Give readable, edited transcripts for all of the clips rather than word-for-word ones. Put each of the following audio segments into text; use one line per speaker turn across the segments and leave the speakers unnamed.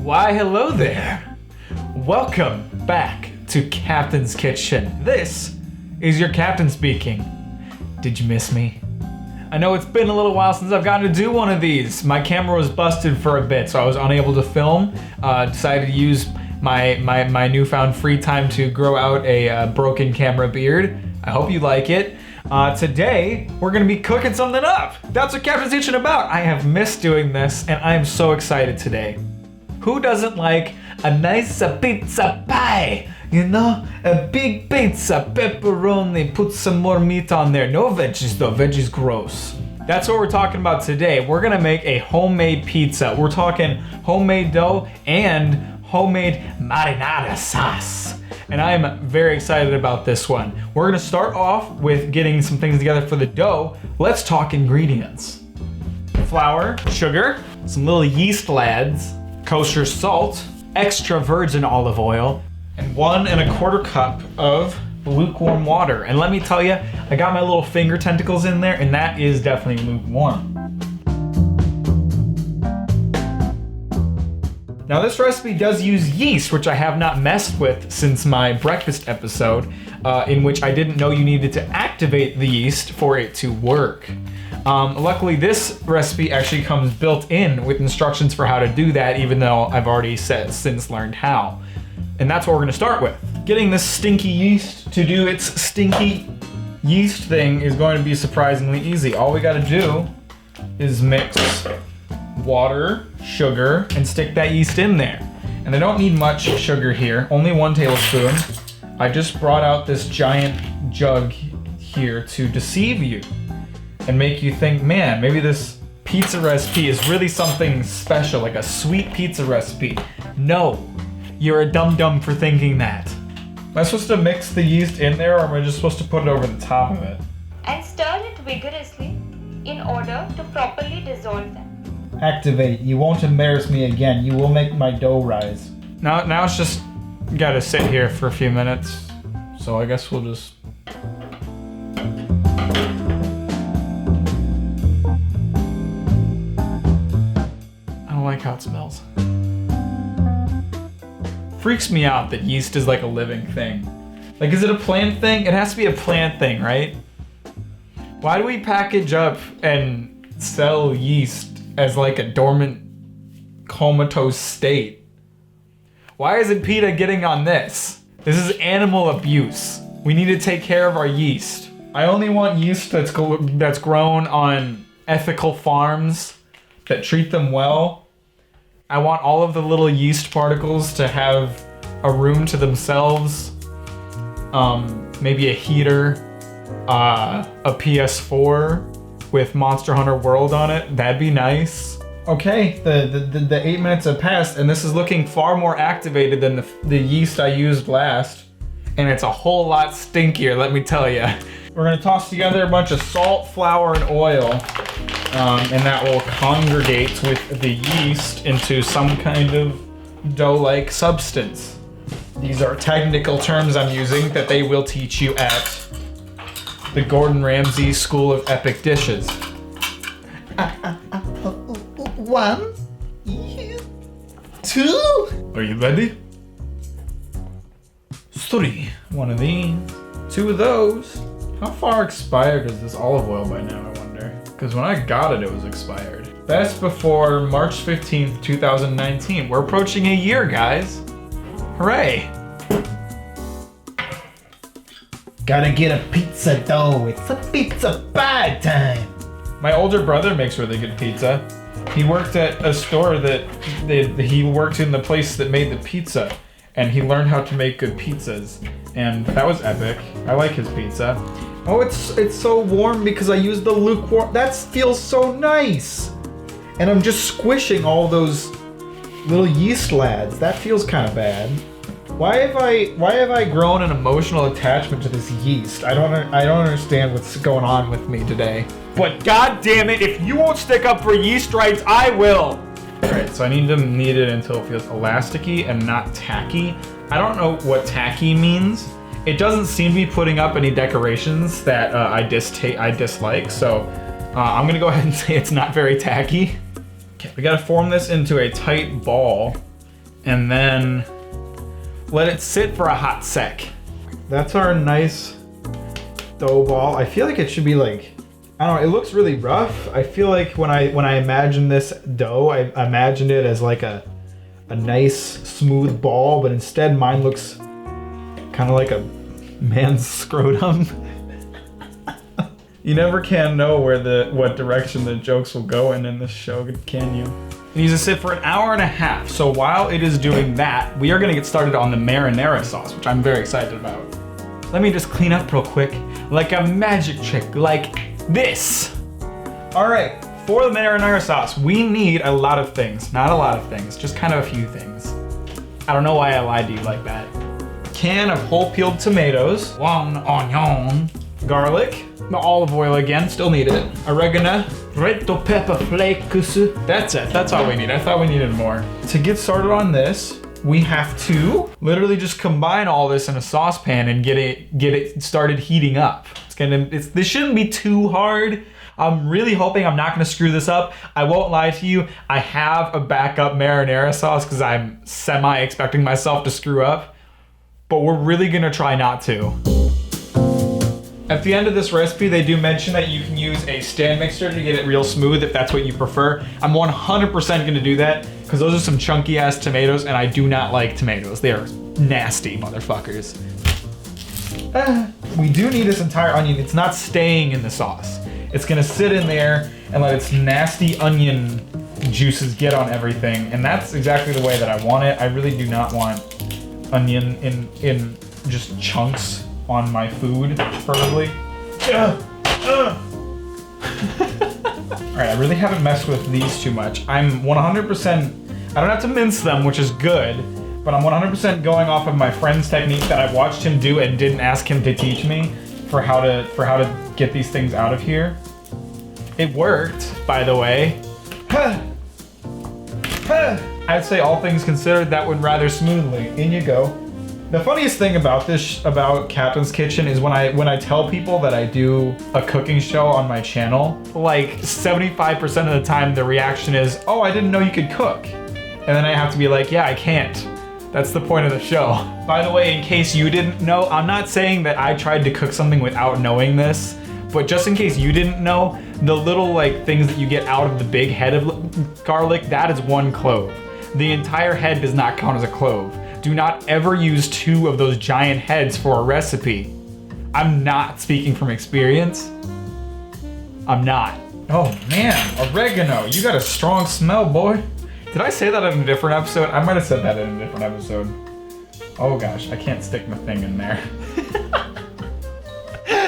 Why, hello there. Welcome back to Captain's Kitchen. This is your captain speaking. Did you miss me? I know it's been a little while since I've gotten to do one of these. My camera was busted for a bit, so I was unable to film. Decided to use my newfound free time to grow out a broken camera beard. I hope you like it. Today, we're gonna be cooking something up. That's what Captain's Kitchen about. I have missed doing this, and I am so excited today. Who doesn't like a nice pizza pie? You know, a big pizza, pepperoni, put some more meat on there. No veggies though, veggies gross. That's what we're talking about today. We're gonna make a homemade pizza. We're talking homemade dough and homemade marinara sauce. And I'm very excited about this one. We're gonna start off with getting some things together for the dough. Let's talk ingredients. Flour, sugar, some little yeast lads, kosher salt, extra virgin olive oil, and 1 1/4 cup of lukewarm water. And let me tell you, I got my little finger tentacles in there, and that is definitely lukewarm. Now this recipe does use yeast, which I have not messed with since my breakfast episode, in which I didn't know you needed to activate the yeast for it to work. Luckily, this recipe actually comes built in with instructions for how to do that, even though I've already since learned how. And that's what we're gonna start with. Getting this stinky yeast to do its stinky yeast thing is going to be surprisingly easy. All we gotta do is mix water, sugar, and stick that yeast in there. And I don't need much sugar here, only 1 tablespoon. I just brought out this giant jug here to deceive you and make you think, man, maybe this pizza recipe is really something special, like a sweet pizza recipe. No, you're a dum-dum for thinking that. Am I supposed to mix the yeast in there, or am I just supposed to put it over the top of it?
And stir it vigorously in order to properly dissolve them.
Activate. You won't embarrass me again. You will make my dough rise. Now it's just gotta sit here for a few minutes. So I guess we'll just... I don't like how it smells. Freaks me out that yeast is like a living thing. Like, is it a plant thing? It has to be a plant thing, right? Why do we package up and sell yeast as like a dormant, comatose state? Why isn't PETA getting on this? This is animal abuse. We need to take care of our yeast. I only want yeast that's grown on ethical farms that treat them well. I want all of the little yeast particles to have a room to themselves. Maybe a heater, a PS4 with Monster Hunter World on it. That'd be nice. Okay, the 8 minutes have passed, and this is looking far more activated than the yeast I used last. And it's a whole lot stinkier, let me tell you. We're gonna toss together a bunch of salt, flour, and oil, and that will congregate with the yeast into some kind of dough-like substance. These are technical terms I'm using that they will teach you at the Gordon Ramsay School of Epic Dishes.
1, 2.
Are you ready? 3. 1 of these, 2 of those. How far expired is this olive oil by now, I wonder? Because when I got it, it was expired. Best before March 15th, 2019. We're approaching a year, guys. Hooray.
Gotta get a pizza dough. It's a pizza pie time.
My older brother makes really good pizza. He worked at a store he worked in the place that made the pizza, and he learned how to make good pizzas, and that was epic. I like his pizza. Oh, it's so warm because I used the lukewarm. That feels so nice. And I'm just squishing all those little yeast lads. That feels kind of bad. Why have I grown an emotional attachment to this yeast? I don't understand what's going on with me today. But god damn it, if you won't stick up for yeast rights, I will. All right, so I need to knead it until it feels elasticy and not tacky. I don't know what tacky means. It doesn't seem to be putting up any decorations that I dislike, so I'm gonna go ahead and say it's not very tacky. Okay, we gotta form this into a tight ball and then let it sit for a hot sec. That's our nice dough ball. I feel like it should be like, I don't know, it looks really rough. I feel like when I imagine this dough, I imagined it as like a nice smooth ball, but instead mine looks kind of like a man's scrotum. You never can know what direction the jokes will go in this show, can you? It needs to sit for an hour and a half. So while it is doing that, we are gonna get started on the marinara sauce, which I'm very excited about. Let me just clean up real quick, like a magic trick, like this. All right, for the marinara sauce, we need a lot of things. Not a lot of things, just kind of a few things. I don't know why I lied to you like that. Can of whole peeled tomatoes, 1 onion, garlic, the olive oil again, still need it. Oregano, red pepper flakes. That's it, that's all we need. I thought we needed more. To get started on this, we have to literally just combine all this in a saucepan and get it started heating up. This shouldn't be too hard. I'm really hoping I'm not gonna screw this up. I won't lie to you, I have a backup marinara sauce because I'm semi-expecting myself to screw up, but we're really gonna try not to. At the end of this recipe, they do mention that you can use a stand mixer to get it real smooth if that's what you prefer. I'm 100% gonna do that because those are some chunky ass tomatoes and I do not like tomatoes. They are nasty motherfuckers. We do need this entire onion. It's not staying in the sauce. It's gonna sit in there and let its nasty onion juices get on everything. And that's exactly the way that I want it. I really do not want onion in just chunks on my food, preferably. All right, I really haven't messed with these too much. I'm 100%, I don't have to mince them, which is good, but I'm 100% going off of my friend's technique that I watched him do and didn't ask him to teach me for how to get these things out of here. It worked, by the way. I'd say all things considered, that went rather smoothly. In you go. The funniest thing about about Captain's Kitchen is when I tell people that I do a cooking show on my channel, like 75% of the time the reaction is, oh, I didn't know you could cook. And then I have to be like, yeah, I can't. That's the point of the show. By the way, in case you didn't know, I'm not saying that I tried to cook something without knowing this, but just in case you didn't know, the little like things that you get out of the big head of garlic, that is 1 clove. The entire head does not count as a clove. Do not ever use 2 of those giant heads for a recipe. I'm not speaking from experience. I'm not. Oh man, oregano, you got a strong smell, boy. Did I say that in a different episode? I might have said that in a different episode. Oh gosh, I can't stick my thing in there.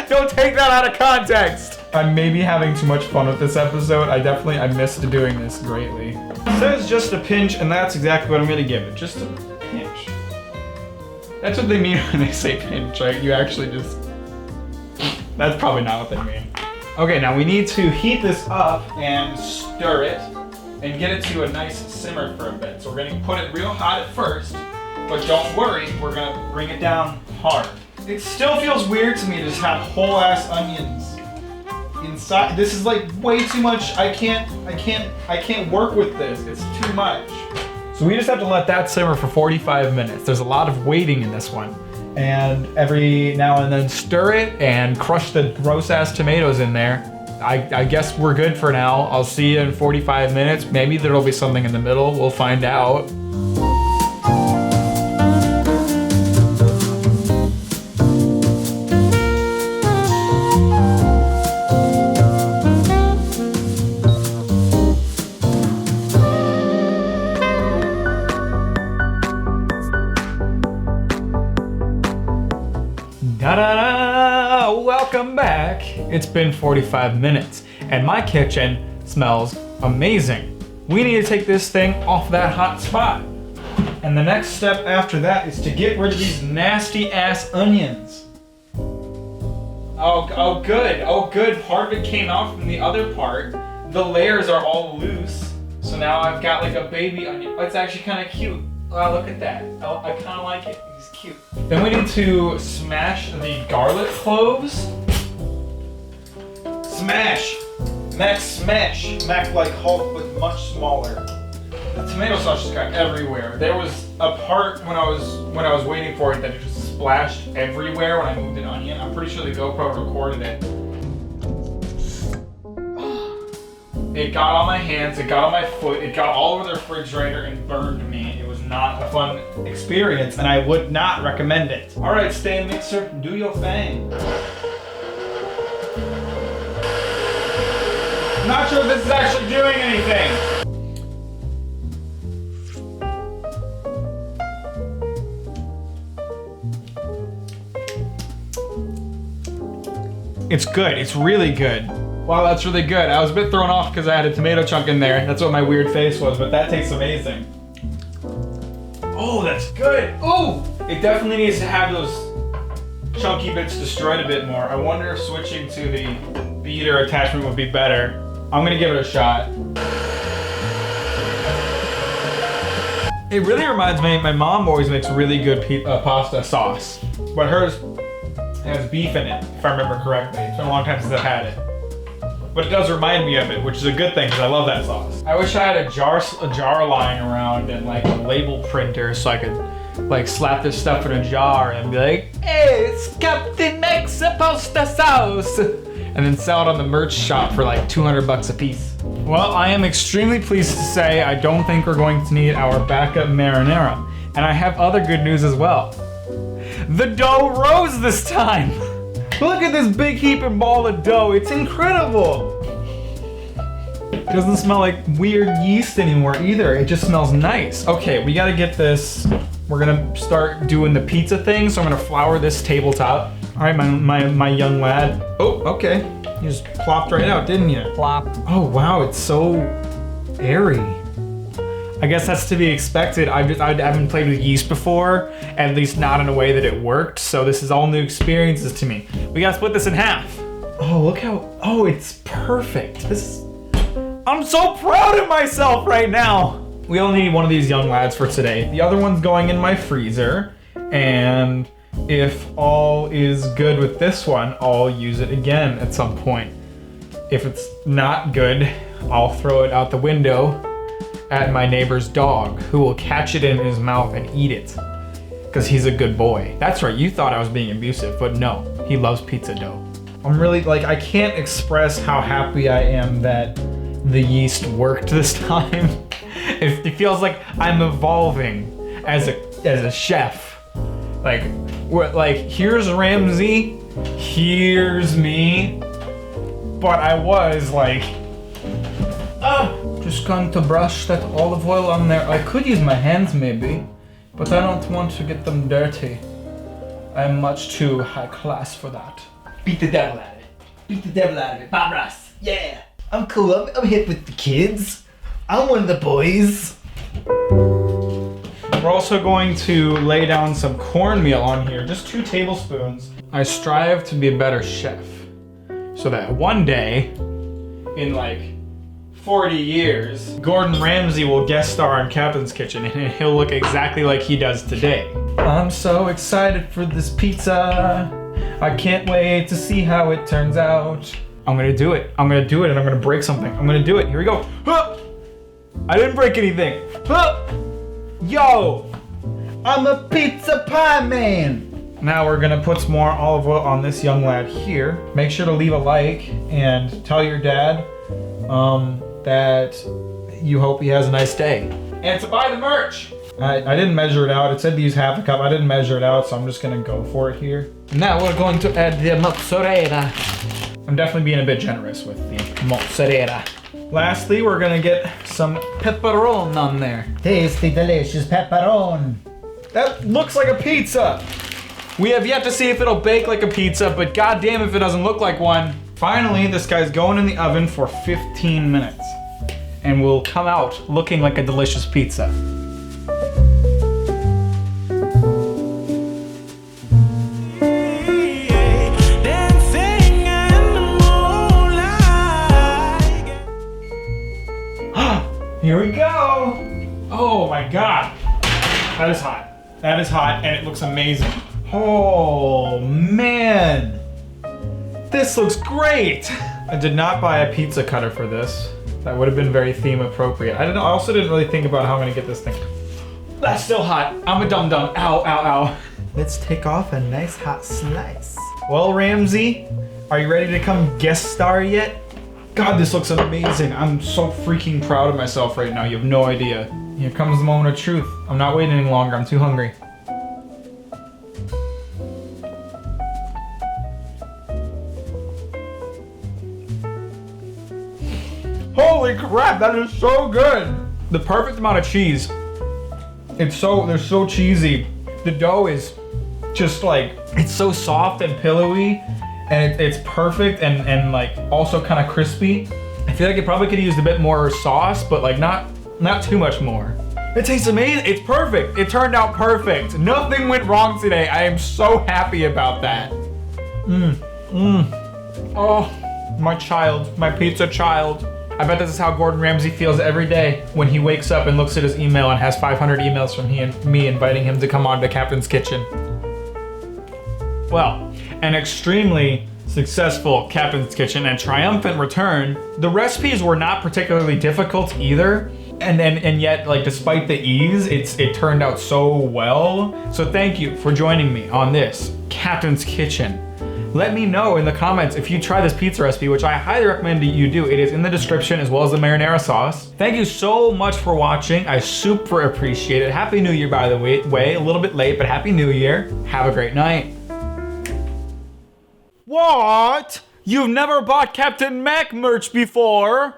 Don't take that out of context. I'm maybe having too much fun with this episode. I missed doing this greatly. It says just a pinch, and that's exactly what I'm gonna give it. Just a pinch. That's what they mean when they say pinch, right? You actually just... That's probably not what they mean. Okay, now we need to heat this up and stir it and get it to a nice simmer for a bit. So we're gonna put it real hot at first, but don't worry, we're gonna bring it down hard. It still feels weird to me to just have whole ass onions inside. This is like way too much. I can't work with this. It's too much. So we just have to let that simmer for 45 minutes. There's a lot of waiting in this one. And every now and then stir it and crush the gross ass tomatoes in there. I guess we're good for now. I'll see you in 45 minutes. Maybe there'll be something in the middle. We'll find out. Ta-da! Welcome back. It's been 45 minutes and my kitchen smells amazing. We need to take this thing off that hot spot. And the next step after that is to get rid of these nasty ass onions. Oh good. Part of it came out from the other part. The layers are all loose. So now I've got like a baby onion. It's actually kind of cute. Oh, look at that. I kind of like it. He's cute. Then we need to smash the garlic cloves. Smash! Mack smash! Mack like Hulk, but much smaller. The tomato sauce just got everywhere. There was a part when I was waiting for it that it just splashed everywhere when I moved an onion. I'm pretty sure the GoPro recorded it. It got on my hands, it got on my foot, it got all over the refrigerator and burned me. It was not a fun experience and I would not recommend it. All right, stand mixer, do your thing. I'm not sure if this is actually doing anything. It's good, it's really good. Wow, that's really good. I was a bit thrown off because I had a tomato chunk in there. That's what my weird face was, but that tastes amazing. Oh, that's good. Oh, it definitely needs to have those chunky bits destroyed a bit more. I wonder if switching to the beater attachment would be better. I'm gonna give it a shot. It really reminds me, my mom always makes really good pasta sauce, but hers has beef in it, if I remember correctly. It's been a long time since I've had it. But it does remind me of it, which is a good thing because I love that sauce. I wish I had a jar lying around and like a label printer so I could like slap this stuff in a jar and be like, hey, it's Captain Mack's pasta sauce. And then sell it on the merch shop for like 200 bucks a piece. Well, I am extremely pleased to say I don't think we're going to need our backup marinara. And I have other good news as well. The dough rose this time. Look at this big heaping ball of dough. It's incredible. It doesn't smell like weird yeast anymore either. It just smells nice. Okay, we gotta get this. We're gonna start doing the pizza thing. So I'm gonna flour this tabletop. All right, my young lad. Oh, okay. You just plopped right out, didn't you?
Plop.
Oh wow, it's so airy. I guess that's to be expected. I haven't played with yeast before, at least not in a way that it worked. So this is all new experiences to me. We gotta split this in half. Oh, look how, oh, it's perfect. I'm so proud of myself right now. We only need one of these young lads for today. The other one's going in my freezer. And if all is good with this one, I'll use it again at some point. If it's not good, I'll throw it out the window at my neighbor's dog, who will catch it in his mouth and eat it. Because he's a good boy. That's right, you thought I was being abusive, but no, he loves pizza dough. I'm really, like, I can't express how happy I am that the yeast worked this time. It feels like I'm evolving as a chef. Like, here's Ramsay, here's me, but I was like, just going to brush that olive oil on there. I could use my hands maybe, but I don't want to get them dirty. I'm much too high class for that.
Beat the devil out of it. Beat the devil out of it. Bob Ross. Yeah. I'm cool. I'm hip with the kids. I'm one of the boys.
We're also going to lay down some cornmeal on here, just 2 tablespoons. I strive to be a better chef so that one day, in like 40 years, Gordon Ramsay will guest star in Captain's Kitchen and he'll look exactly like he does today. I'm so excited for this pizza. I can't wait to see how it turns out. I'm gonna do it. I'm gonna do it and I'm gonna break something. I'm gonna do it. Here we go. I didn't break anything. Yo!
I'm a pizza pie man.
Now we're gonna put some more olive oil on this young lad here. Make sure to leave a like and tell your dad that you hope he has a nice day. And to buy the merch! I didn't measure it out. It said to use half a cup. I didn't measure it out, so I'm just gonna go for it here. Now we're going to add the mozzarella. I'm definitely being a bit generous with the mozzarella. Lastly, we're gonna get some pepperoni on there.
Tasty, delicious pepperoni.
That looks like a pizza. We have yet to see if it'll bake like a pizza, but goddamn if it doesn't look like one. Finally, this guy's going in the oven for 15 minutes and will come out looking like a delicious pizza. Here we go. Oh my God. That is hot. That is hot and it looks amazing. Oh man. This looks great. I did not buy a pizza cutter for this. That would have been very theme appropriate. I don't know. I also didn't really think about how I'm gonna get this thing. That's still hot. I'm a dum-dum. Ow, ow, ow. Let's take off a nice hot slice. Well, Ramsay, are you ready to come guest star yet? God, this looks amazing. I'm so freaking proud of myself right now. You have no idea. Here comes the moment of truth. I'm not waiting any longer. I'm too hungry. Holy crap, that is so good. The perfect amount of cheese. They're so cheesy. The dough is just like, it's so soft and pillowy, and it's perfect and like also kind of crispy. I feel like it probably could have used a bit more sauce, but like not too much more. It tastes amazing. It's perfect. It turned out perfect. Nothing went wrong today. I am so happy about that. Oh, my child, my pizza child. I bet this is how Gordon Ramsay feels every day when he wakes up and looks at his email and has 500 emails from me inviting him to come on to Captain's Kitchen. Well, an extremely successful Captain's Kitchen and triumphant return. The recipes were not particularly difficult either. And yet, like, despite the ease, it turned out so well. So thank you for joining me on this Captain's Kitchen. Let me know in the comments if you try this pizza recipe, which I highly recommend that you do. It is in the description as well as the marinara sauce. Thank you so much for watching. I super appreciate it. Happy New Year, by the way. A little bit late, but Happy New Year. Have a great night. What? You've never bought Captain Mack merch before?